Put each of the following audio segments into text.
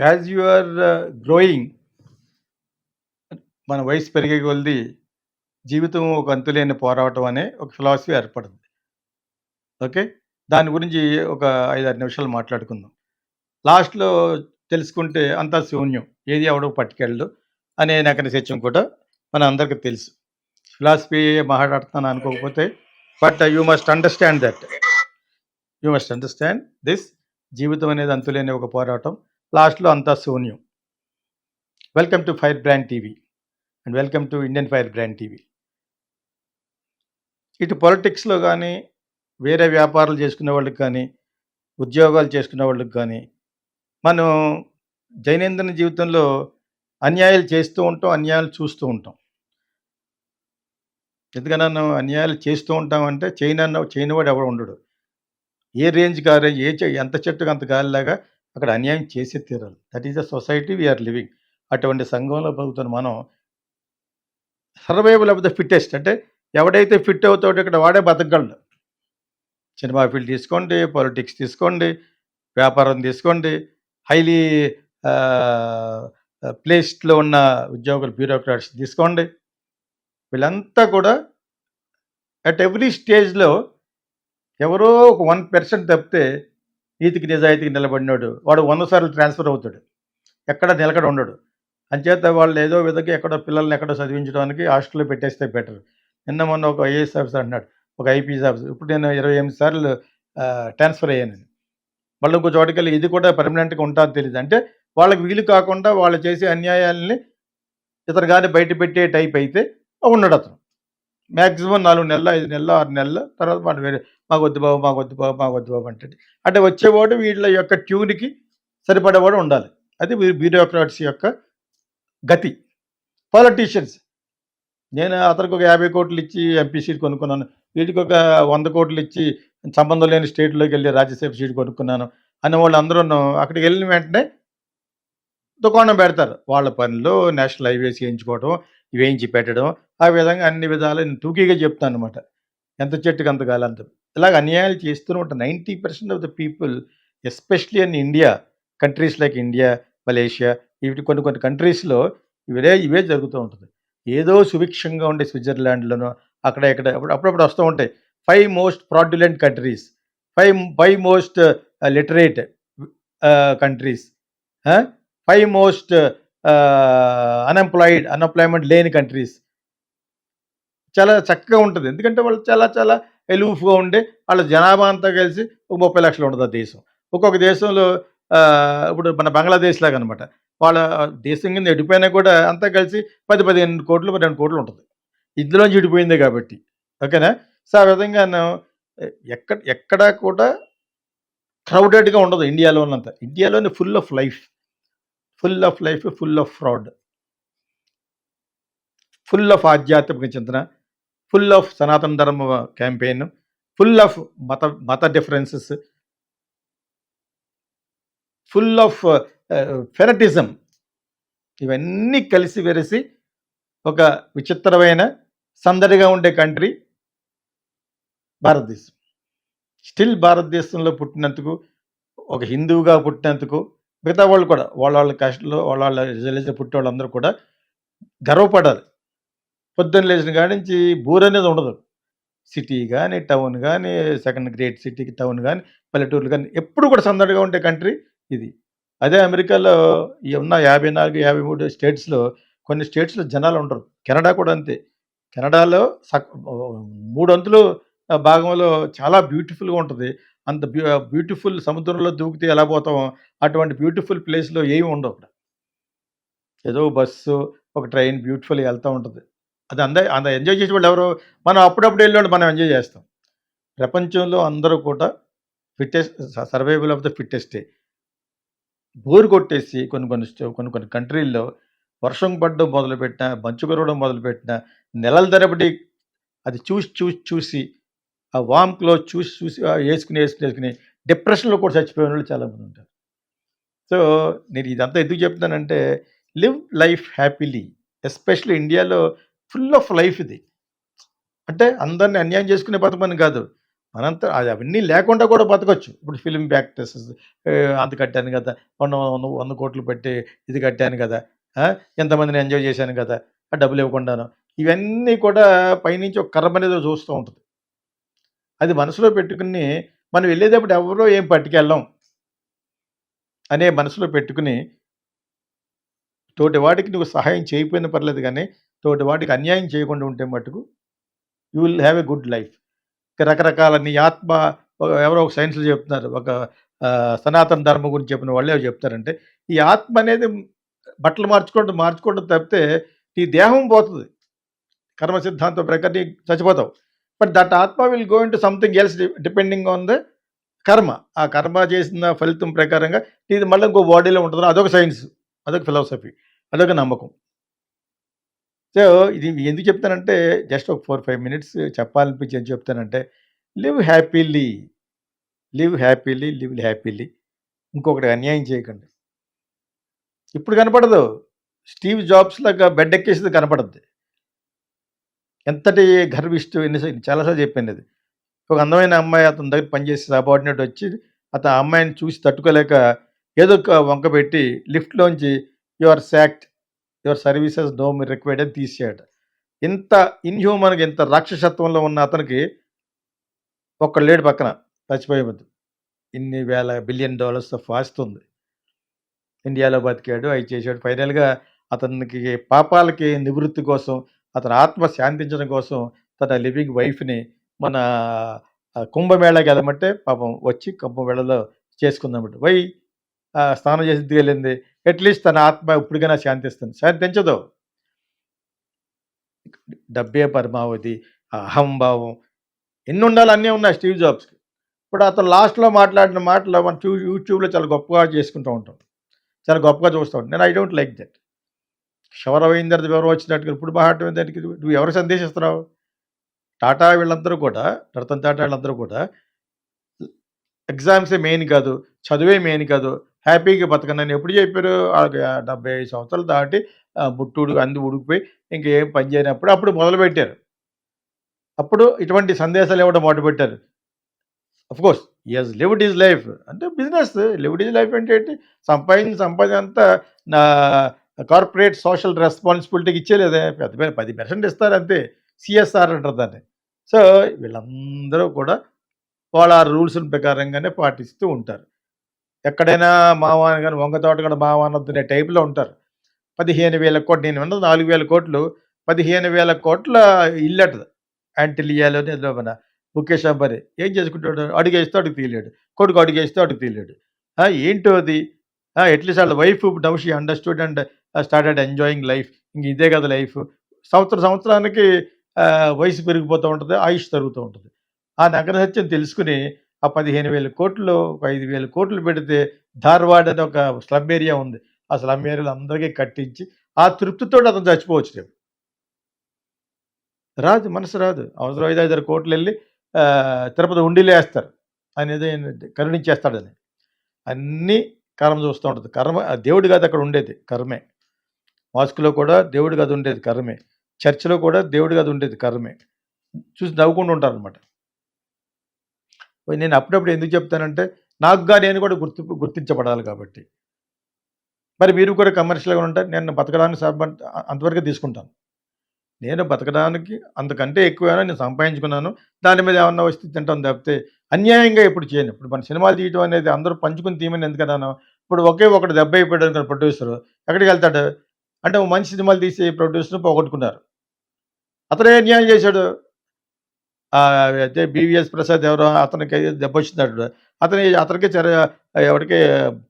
As you are growing, మన వయసు పెరిగే కొలది జీవితం ఒక అంతులేని పోరాటం అనే ఒక ఫిలాసఫీ ఏర్పడింది. ఓకే. దాని గురించి ఒక 5, 6 నిమిషాలు మాట్లాడుకుందాం. లాస్ట్‌లో తెలుసుకుంటే అంతా శూన్యం. ఏది ఎవడు పట్టుకెళ్ళడు అనే నకని సత్యం కూడా మన అందరికి తెలుసు. ఫిలాసఫీ మాట్లాడుతున్నాను అనుకోకపోతే, but you must understand that. You must understand this. జీవితం అనేది అంతులేని ఒక పోరాటం. లాస్ట్‌లో అంతా శూన్యం. Welcome to fire brand TV and welcome to Indian fire brand TV. ఇటు పొలిటిక్స్‌లో గానీ, వేరే వ్యాపారాలు చేసుకునే వాళ్ళకి కానీ, ఉద్యోగాలు చేసుకునే వాళ్ళకి కానీ, మనం దైనందిన జీవితంలో అన్యాయాలు చేస్తూ ఉంటాం, అన్యాయాలు చూస్తూ ఉంటాం. ఎందుకనన్నా అన్యాయాలు చేస్తూ ఉంటామంటే చేయనివాడు ఎవడు ఉండడు. ఏ రేంజ్‌కి ఆ రేంజ్, ఎంత చెట్టుకి అంత గాలిలాగా అక్కడ అన్యాయం చేసే తీరాలి. That is the society we are living. అటువంటి సంఘంలో బతుకుతున్న మనం సర్వైవల్ ఆఫ్ ద ఫిట్టెస్ట్, అంటే ఎవడైతే ఫిట్ అవుతాడో ఇక్కడ వాడే బతకగలడు. సినిమా ఫీల్డ్ తీసుకోండి, పాలిటిక్స్ తీసుకోండి, వ్యాపారం తీసుకోండి, హైలీ ప్లేస్డ్‌లో ఉన్న ఉద్యోగులు, బ్యూరోక్రాట్స్ తీసుకోండి. వీళ్ళంతా కూడా అట్ ఎవ్రీ స్టేజ్‌లో ఎవరో ఒక 1% తప్పితే నీతికి నిజాయితీకి నిలబడినోడు వాడు 100 సార్లు ట్రాన్స్ఫర్ అవుతాడు. ఎక్కడ నిలకడ ఉండడు. అంచేత వాళ్ళు ఏదో విధంగా ఎక్కడో పిల్లల్ని ఎక్కడో చదివించడానికి హాస్టల్‌లో పెట్టేస్తే బెటర్. నిన్న మొన్న ఒక ఐఏఎస్ ఆఫీసర్ అంటున్నాడు, ఒక ఐపీఎస్ ఆఫీసర్, ఇప్పుడు నేను 28 సార్లు ట్రాన్స్ఫర్ అయ్యానని. మళ్ళీ ఇంకో చోటుకెళ్ళి ఇది కూడా పర్మనెంట్‌గా ఉంటుందో తెలీదు. అంటే వాళ్ళకి వీలు కాకుండా వాళ్ళు చేసే అన్యాయాల్ని ఇతను గాని బయట పెట్టే టైప్ అయితే ఉన్నాడు అతను. మ్యాక్సిమం 4 నెలలు, 5 నెలలు, 6 నెలలు తర్వాత మనం వేరే మాకొద్దు బాబు, మాకొద్దు బాబు, మాకొద్దు బాబు అంటాడు. అంటే వచ్చేవాడు వీళ్ళ యొక్క ట్యూన్‌కి సరిపడేవాడు ఉండాలి. అది బ్యూరోక్రాట్స్ యొక్క గతి. పొలిటీషియన్స్, నేను అతనికి ఒక 50 కోట్లు ఇచ్చి ఎంపీ సీట్ కొనుక్కున్నాను, వీటికి ఒక 100 కోట్లు ఇచ్చి సంబంధం లేని స్టేట్‌లోకి వెళ్ళి రాజ్యసభ సీట్ కొనుక్కున్నాను అనే వాళ్ళు అందరూను అక్కడికి వెళ్ళిన వెంటనే దుకాణం పెడతారు. వాళ్ళ పనిలో నేషనల్ హైవేస్ వేయించుకోవడం, వేయించి పెట్టడం, ఆ విధంగా అన్ని విధాలు నేను టూకీగా చెప్తాననమాట. ఎంత చెట్టుకి అంత గాలంత. ఇలాగ అన్యాయాలు చేస్తూనే ఉంటారు. 90% of the people, especially in India, countries like India, Malaysia, వీటి కొన్ని కొన్ని కంట్రీస్‌లో ఇవే జరుగుతూ ఉంటుంది. ఏదో సుభిక్షంగా ఉండే స్విట్జర్లాండ్‌లోనో అక్కడ ఇక్కడ అప్పుడప్పుడు వస్తూ ఉంటాయి. 5 most fraudulent countries, 5 most literate countries, 5 most unemployment లేని కంట్రీస్. చాలా చక్కగా ఉంటుంది. ఎందుకంటే వాళ్ళు చాలా చాలా ఎలూఫ్‌గా ఉండి వాళ్ళ జనాభా అంతా కలిసి ఒక 30 లక్షలు ఉండదు ఆ దేశం. ఒక్కొక్క దేశంలో ఇప్పుడు మన బంగ్లాదేశ్ లాగా అనమాట. వాళ్ళ దేశం కింద ఎడిపోయినా కూడా అంతా కలిసి 10, 15 కోట్లు, 12 కోట్లు ఉంటుంది. ఇందులోంచి విడిపోయిందే కాబట్టి. ఓకేనా? సో, ఆ విధంగాను ఎక్కడా కూడా క్రౌడెడ్‌గా ఉండదు ఇండియాలో ఉన్నంత. ఇండియాలోనే full of life, full of life, full of fraud, full of ఆధ్యాత్మిక చింతన, ఫుల్ ఆఫ్ సనాతన ధర్మ క్యాంపెయిన్, ఫుల్ ఆఫ్ మత డిఫరెన్సెస్, ఫుల్ ఆఫ్ ఫెనటిజం. ఇవన్నీ కలిసి వెరసి ఒక విచిత్రమైన సందడిగా ఉండే కంట్రీ భారతదేశం. స్టిల్ భారతదేశంలో పుట్టినందుకు, ఒక హిందువుగా పుట్టినందుకు మిగతా వాళ్ళు కూడా వాళ్ళ కష్టంలో వాళ్ళ రిలీజియన్ పుట్టే వాళ్ళందరూ కూడా గర్వపడాలి. పొద్దున్న లేచిన కాడి నుంచి బోర్ అనేది ఉండదు. సిటీ కానీ, టౌన్ కానీ, సెకండ్ గ్రేడ్ సిటీ టౌన్ కానీ, పల్లెటూర్లు కానీ ఎప్పుడు కూడా సందడిగా ఉండే కంట్రీ ఇది. అదే అమెరికాలో ఉన్న 54, 53 స్టేట్స్‌లో కొన్ని స్టేట్స్‌లో జనాలు ఉండరు. కెనడా కూడా అంతే. కెనడాలో మూడొంతులు భాగంలో చాలా బ్యూటిఫుల్‌గా ఉంటది. అంత బ్యూటిఫుల్ సముద్రంలో దూకితే ఎలా పోతామో అటువంటి బ్యూటిఫుల్ ప్లేస్‌లో ఏమి ఉండవు అక్కడ. ఏదో బస్సు, ఒక ట్రైన్ బ్యూటిఫుల్‌గా ఎళ్తా ఉంటది. అది అంత ఎంజాయ్ చేసేవాళ్ళు ఎవరు? మనం అప్పుడప్పుడు వెళ్ళినోళ్ళు మనం ఎంజాయ్ చేస్తాం. ప్రపంచంలో అందరూ కూడా సర్వైవల్ ఆఫ్ ద ఫిట్టెస్టే. బోర్ కొట్టేసి కొన్ని కొన్ని కంట్రీల్లో వర్షం పడడం మొదలుపెట్టినా, మంచు కురవడం మొదలుపెట్టినా, నెలల తరబడి అది చూసి ఆ వార్మ్ క్లోత్ చూసి ఏసుకుని డిప్రెషన్‌లో కూడా చచ్చిపోయినోళ్ళు చాలామంది ఉంటారు. సో, నేను ఇదంతా ఎందుకు చెప్తున్నానంటే, లివ్ లైఫ్ హ్యాపీలీ. ఎస్పెషల్లీ ఇండియాలో ఫుల్ ఆఫ్ లైఫ్ ఇది. అంటే అందరిని అన్యాయం చేసుకునే బతకమని కాదు. మనంతా అది అవన్నీ లేకుండా కూడా బతకొచ్చు. ఇప్పుడు ఫిల్మ్ యాక్టర్స్ అంత కట్టాను కదా! 100 కోట్లు పెట్టి ఇది కట్టాను కదా! ఆ! ఎంతమందిని ఎంజాయ్ చేశాను కదా! ఆ డబ్బులు ఇవ్వకుండాను. ఇవన్నీ కూడా పైనుంచి ఒక కర్ర అనేది చూస్తూ ఉంటది. అది మనసులో పెట్టుకుని మనం వెళ్ళేటప్పుడు ఎవరో ఏం పట్టుకెళ్ళం అనే మనసులో పెట్టుకుని తోటివాడికి నువ్వు సహాయం చేయకపోయినా పర్లేదు గానీ, తోటివాడికి అన్యాయం చేయకుండా ఉంటే మట్టుకు you will have a good life. రకరకాల నీ ఆత్మ ఎవరో ఒక సైన్స్‌లో చెప్తున్నారు. ఒక సనాతన ధర్మం గురించి చెప్పిన వాళ్ళు ఏమో చెప్తారంటే, ఈ ఆత్మ అనేది బట్టలు మార్చుకోవడం తప్పితే నీ దేహం పోతది. కర్మ సిద్ధాంతం ప్రకారం నీకు చచ్చిపోతావు. బట్ దట్ ఆత్మ will go into something else depending on the కర్మ. ఆ కర్మ చేసిన ఫలితం ప్రకారంగా నీది మళ్ళీ ఇంకో బాడీలో ఉంటది. అదొక సైన్స్. అదొక ఫిలాసఫీ. అదొక నమ్మకం. సో, ఇది ఎందుకు చెప్తానంటే జస్ట్ ఒక 4, 5 మినిట్స్ చెప్పాలనిపించి ఏం చెప్తానంటే live happily. Live happily, live happily. ఇంకొకడికి అన్యాయం చేయకండి. ఇప్పుడు కనపడదు. స్టీవ్ జాబ్స్ లాగా బెడ్ ఎక్కేసేది కనపడద్ది. ఎంతటి గర్విష్టు చాలా సార్లు చెప్పానది. ఒక అందమైన అమ్మాయి అతని దగ్గర పనిచేసే సబార్డినేట్ వచ్చి ఆ అమ్మాయిని చూసి తట్టుకోలేక ఏదో ఒక వంక పెట్టి లిఫ్ట్‌లోంచి you are sacked. Your services no me required అని తీసేయట. ఇంత ఇన్‌హ్యూమన్‌గా ఇంత రాక్షసత్వంలో ఉన్న అతనికి ఒక్కడు లేడు పక్కన చచ్చిపోయే ముందు. ఇన్ని వేల బిలియన్ డాలర్స్ ఆఫ్ ఆస్తి ఉంది. ఇండియాలో బతికాడు. అయి చేసాడు. ఫైనల్‌గా అతనికి పాపాలకి నివృత్తి కోసం, అతని ఆత్మ శాంతించడం కోసం తన లివింగ్ వైఫ్‌ని మన కుంభమేళాకి ఎళ్ళమంటే పాపం వచ్చి కుంభమేళాలో చేసుకుందనమాట. స్నానం చేసి ఇంటికెళ్ళింది. అట్‌లీస్ట్ తన ఆత్మ ఇప్పటికైనా శాంతిస్తుంది. శాంతించదు. డబ్బే పరమావధి, అహంభావం ఎన్నుండాలో అన్నీ ఉన్నాయి స్టీవ్ జాబ్స్‌కి. ఇప్పుడు అతను లాస్ట్‌లో మాట్లాడిన మాటలు మనం యూట్యూబ్‌లో చాలా గొప్పగా చేసుకుంటూ ఉంటాం. చాలా గొప్పగా చూస్తూ ఉంటాం. నేను I don't like that. Shower అయిన తర్వాత ఎవరో వచ్చినట్టుగా ఇప్పుడు మాట్లాడటం దానికి నువ్వు ఎవరికి సందేశిస్తున్నావు? టాటా వీళ్ళందరూ కూడా, రతన్ టాటా వీళ్ళందరూ కూడా ఎగ్జామ్సే మెయిన్ కాదు. చదువే మెయిన్ కాదు. హ్యాపీగా బతకండి ఎప్పుడు చెప్పారు? ఆళ్ళకి 75 సంవత్సరాలు దాటి ముట్టుడు అంది ఉడికిపోయి ఇంకేం పని చేయనప్పుడు అప్పుడు మొదలుపెట్టారు. అప్పుడు ఇటువంటి సందేశాలు ఇవ్వడం మొదలుపెట్టారు. Of course he has lived his life. అంటే బిజినెస్ లివ్డ్ హిస్ లైఫ్ అంటే ఏంటి? సంపాదించిన సంపాదన అంతా నా కార్పొరేట్ సోషల్ రెస్పాన్సిబిలిటీకి ఇచ్చేయలేదే. పెద్ద 10% ఇస్తారు అంతే. సీఎస్ఆర్ అంటారు దాన్ని. సో, వీళ్ళందరూ కూడా వాళ్ళ రూల్స్ ప్రకారంగానే పాటిస్తూ ఉంటారు. ఎక్కడైనా మావ అనగానే వంగ తోటకాడ మావ అనొద్దనే టైప్‌లో ఉంటారు. 15,000 కోట్లు నేను విన్నది 4,000 కోట్లు 15,000 కోట్ల ఇల్లట. యాంటిలియాలోని ఏదో మన ముఖేష్ అంబానీ. ఏం చేసుకుంటాడు? అడుగేస్తే అడుగు తీయలేడు. కొడుకు అడుగేస్తే అడుగు తీయలేడు. ఏంటో అది? అట్‌లీస్ట్ ఆళ్ళ wife now she understood and started enjoying life. ఇంక ఇదే కదా లైఫ్. సంవత్సరానికి వయసు పెరిగిపోతూ ఉంటది. ఆయుష్ తరుగుతూ ఉంటది. ఆ నగ్న సత్యం తెలుసుకొని ఆ 15,000 కోట్లు ఒక 5,000 కోట్లు పెడితే ధార్వాడ్ అని ఒక స్లమ్ ఏరియా ఉంది. ఆ స్లమ్ ఏరియాలో అందరికీ కట్టించి ఆ తృప్తితోటి అతను చచ్చిపోవచ్చు రేపు. రాదు. మనసు రాదు. అవసరం 5, 5 కోట్లెళ్ళి తిరుపతి హుండీలో ఏస్తారు. ఆయనేదో కరుణించేస్తాడని. అన్నీ కర్మ చూస్తూ ఉంటది. కర్మ దేవుడు కాదు అక్కడ ఉండేది. కర్మే. మాస్క్‌లో కూడా దేవుడు కాదు ఉండేది. కర్మే. చర్చ్‌లో కూడా దేవుడు కాదు ఉండేది. కర్మే. చూసి నవ్వుకుంటూ ఉంటారనమాట. నేను అప్పుడప్పుడు ఎందుకు చెప్తానంటే, నాకుగా నేను కూడా గుర్తించబడాలి కాబట్టి. మరి మీరు కూడా కమర్షియల్‌గా ఉంటే నేను బతకడానికి అంతవరకే తీసుకుంటాను. నేను బతకడానికి అంతకంటే ఎక్కువైనా నేను సంపాదించుకున్నాను. దాని మీద ఏమన్నా వస్తే తింటాను తప్పితే, అన్యాయంగా ఎప్పుడు చేయను. ఇప్పుడు మన సినిమాలు తీయటం అనేది అందరూ పంచుకొని తీయమని ఎందుకన్నాను? ఇప్పుడు ఒకే ఒకడు దెబ్బ అయిపోయాడు అనుకోండి ప్రొడ్యూసరు. ఎక్కడికెళ్తాడు? అంటే ఓ మంచి సినిమాలు తీసే ప్రొడ్యూసర్‌ని పోగొట్టుకున్నారు. అతనే అన్యాయం చేశాడు. అయితే 'బీవీఎస్ ప్రసాద్' ఎవరో అతనికి దెబ్బొచ్చిందట. అతనికి ఎవడికి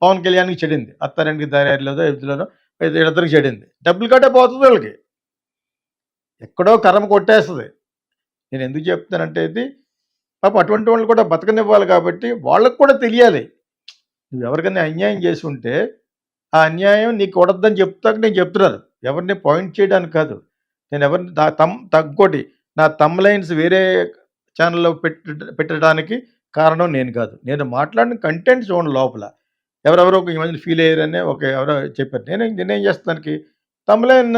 'పవన్ కళ్యాణ్‌కి' చెడింది. 'అత్తారింటికి దారేదిలో'దో ఇందులోనో వీళ్ళిద్దరికి చెడింది. డబ్బులు కట్టే పోతుంది వీళ్ళకి. ఎక్కడో కర్మ కొట్టేస్తది. నేనెందుకు చెప్తున్నానంటే ఇది పాపం అటువంటి వాళ్ళని కూడా బతకనివ్వాలి కాబట్టి వాళ్ళకి కూడా తెలియాలి. నువ్వెవరికైనా అన్యాయం చేసుంటే, ఆ అన్యాయం నీకు కూడదని చెప్తాక నేను చెప్తున్నాను. ఎవరిని పాయింట్ చేయడానికి కాదు. నేనెవరిని ఇంకోటి నా థంబ్‌లైన్స్ వేరే ఛానెల్‌లో పెట్టడానికి కారణం నేను కాదు. నేను మాట్లాడిన కంటెంట్ చూడండి లోపల. ఎవరెవరో ఈ మధ్యన ఫీల్ అయ్యారని ఎవరో చెప్పారు. నేనేం చేస్తా దానికి థంబ్‌లైన్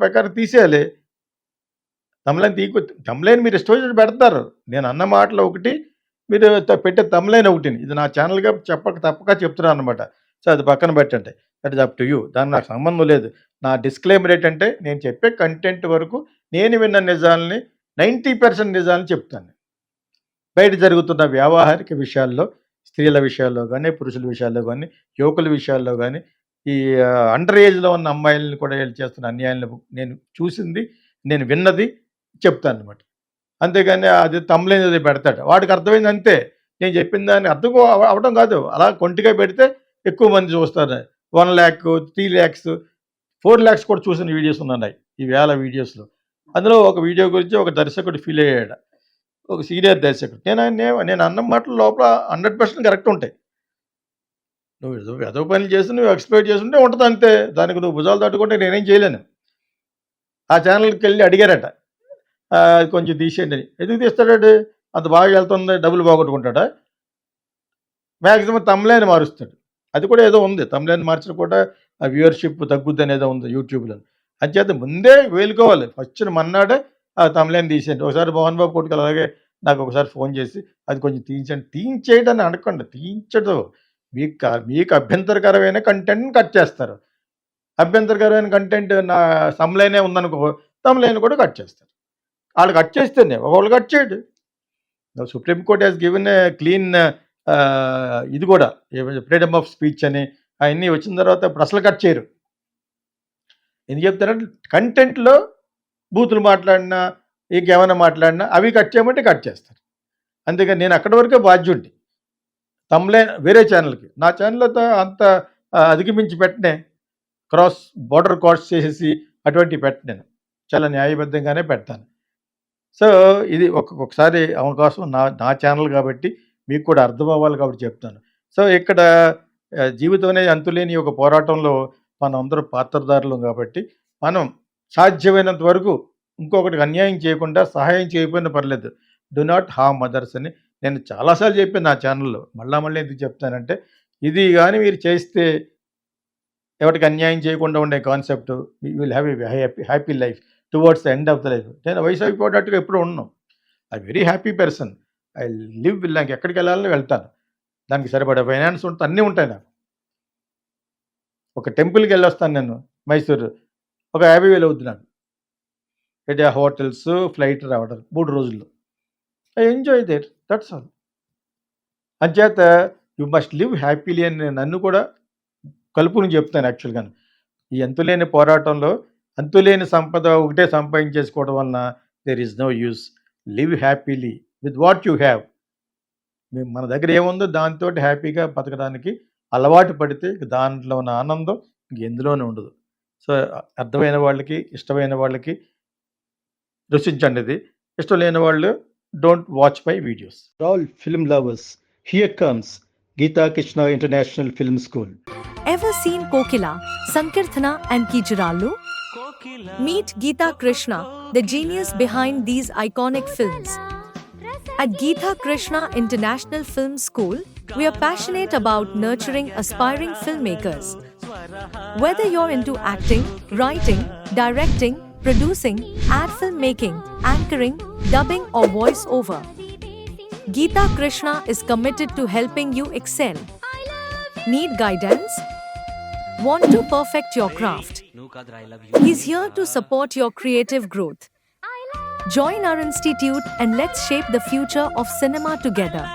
ప్రకారం తీసేయాలి. థంబ్‌లైన్ మీరు ఇష్టం వచ్చినట్టు పెడతారు. నేను అన్న మాటలు ఒకటి, మీరు పెట్టే తమ్లైన్ ఒకటిని ఇది నా ఛానల్‌గా తప్పక చెప్తున్నాను అనమాట. సో, అది పక్కన పెట్టండి. That is up to you. దానికి నాకు సంబంధం లేదు. నా డిస్క్లైమర్ ఏంటంటే నేను చెప్పే కంటెంట్ వరకు నేను విన్న నిజాల్ని 90% నిజాలను చెప్తాను. బయట జరుగుతున్న వ్యావహారిక విషయాల్లో, స్త్రీల విషయాల్లో గానీ, పురుషుల విషయాల్లో గానీ, యువకుల విషయాల్లో గానీ, ఈ అండర్ ఏజ్‌లో ఉన్న అమ్మాయిలని కూడా వీళ్ళు చేస్తున్న అన్యాయాలను నేను చూసింది, నేను విన్నది చెప్తాననమాట. అంతేగాని అది తమ్ములైన అది పెడతాడు. వాడికి అర్థమైంది అంతే. నేను చెప్పిన దాన్ని అర్థం అవ్వడం కాదు. అలా కొంటిగా పెడితే ఎక్కువ మంది చూస్తారు. 1,00,000, 3,00,000, 4,00,000 కూడా చూసిన వీడియోస్ ఉన్నాయి. ఈ వేల వీడియోస్‌లో. అందులో ఒక వీడియో గురించి ఒక దర్శకుడు ఫీల్ అయ్యాడు. ఒక సీనియర్ దర్శకుడు. నేను అన్న మాటలు లోపల 100% కరెక్ట్ ఉంటాయి. నువ్వు వెధవ పనులు చేసి నువ్వు ఎక్స్‌ప్లోయిట్ చేసుంటే ఉంటది అంతే. దానికి నువ్వు భుజాలు తట్టుకుంటే నేనేం చేయలేను. ఆ ఛానల్‌కెళ్ళి అడిగారట. కొంచెం తీసేయండి అని. ఎందుకు తీస్తాడాడు? అంత బాగా వెళ్తుంది డబ్బులు పోగొట్టుకుంటాడా? మాక్సిమం తమ్లైన్ మారుస్తాడు. అది కూడా ఏదో ఉంది. తమ్లైన్ మార్చడం కూడా ఆ వ్యూవర్‌షిప్ తగ్గుద్దనేదో ఉంది యూట్యూబ్‌లో. అంచేత ముందే వేలుకోవాలి. ఫస్ట్ మన్నాడే ఆ తమ్లైన్ తీసేయండి. ఒకసారి మోహన్ బాబు కొడుకు అలాగే నాకు ఒకసారి ఫోన్ చేసి అది కొంచెం తీయించండి. తీయించేయడని అనకండి. తీయించదు. మీకు అభ్యంతరకరమైన కంటెంట్‌ని కట్ చేస్తారు. అభ్యంతరకరమైన కంటెంట్ నా తమ్లైనే ఉందనుకో, తమ్లైన్ కూడా కట్ చేస్తారు. ఆళ్ళు కట్ చేస్తేనే ఒకళ్ళు కట్ చేయడు. Supreme court has given a clean ఇది కూడా ఫ్రీడమ్ ఆఫ్ స్పీచ్ అని అవన్నీ వచ్చిన తర్వాత ఇప్పుడు అసలు కట్ చేయరు. ఎందుకు చెప్తారంటే కంటెంట్‌లో బూతులు మాట్లాడినా, ఇంకేమైనా మాట్లాడినా అవి కట్ చేయమంటే కట్ చేస్తారు. అంతేగాని నేను అక్కడి వరకే బాధ్యుడిని. తమ్లైన్ వేరే ఛానల్‌కి. నా ఛానల్‌లో అంత అధిగమించి పెట్టనే. బోర్డర్ క్రాస్ చేసేసి అటువంటివి పెట్టను. చాలా న్యాయబద్ధంగానే పెడతాను. సో, ఇది ఒకసారి అవకాశం నా ఛానల్ కాబట్టి మీకు కూడా అర్థం అవ్వాలి కాబట్టి చెప్తాను. సో, ఇక్కడ జీవితం అనేది అంతులేని ఒక పోరాటంలో మనందరం పాత్రధారులం కాబట్టి, మనం సాధ్యమైనంత వరకు ఇంకొకటికి అన్యాయం చేయకుండా సహాయం చేయకపోయినా పర్లేదు. డు నాట్ హార్మ్ అదర్స్ అని నేను చాలా సార్లు చెప్పాను నా ఛానల్‌లో. మళ్ళీ ఎందుకు చెప్తానంటే, ఇది గాని మీరు చేస్తే ఎవరికి అన్యాయం చేయకుండా ఉండే concept you will have a happy life towards the end of the life. నేను వయసు అయిపోయేటట్టుగా ఎప్పుడూ ఉండను. I very happy person. I live నాకు ఎక్కడికి వెళ్ళాలని వెళ్తాను. దానికి సరిపడే ఫైనాన్స్ ఉంటుంది, అన్నీ ఉంటాయి నాకు. ఒక టెంపుల్‌కి వెళ్ళొస్తాను నేను మైసూరు. ఒక 50,000 అవుద్ది నాకు. హోటల్స్, ఫ్లైట్ రావడం 3 రోజుల్లో. I enjoy there. That's all. అంచేత యూ మస్ట్ లివ్ హ్యాపీలీ అని నన్ను కూడా కలుపుని చెప్తాను యాక్చువల్‌గాను. ఈ అంతులేని పోరాటంలో అంతులేని సంపద ఒకటే సంపాదించేసుకోవడం వలన there is no use. Live happily with what you have. మన దగ్గర ఏముందో దాంతోటి హ్యాపీగా బతకడానికి అలవాటు పడితే దాంట్లో ఉన్న ఆనందం ఎందులోనూ ఉండదు. సో, అర్థమైన వాళ్ళకి, ఇష్టమైన వాళ్ళకి రుచించండి ఇది. ఇష్టం లేని వాళ్ళు don't watch my videos. All film lovers, here comes Geeta Krishna International Film School. Ever seen Kokila, Sankirthana and Kijirallu? Meet Geeta Krishna, the genius behind these iconic films. At Geeta Krishna International Film School, we are passionate about nurturing aspiring filmmakers. Whether you're into acting, writing, directing, producing, ad filmmaking, anchoring, dubbing or voice over, Geeta Krishna is committed to helping you excel. Need guidance? Want to perfect your craft? He's here to support your creative growth. Join our institute and let's shape the future of cinema together.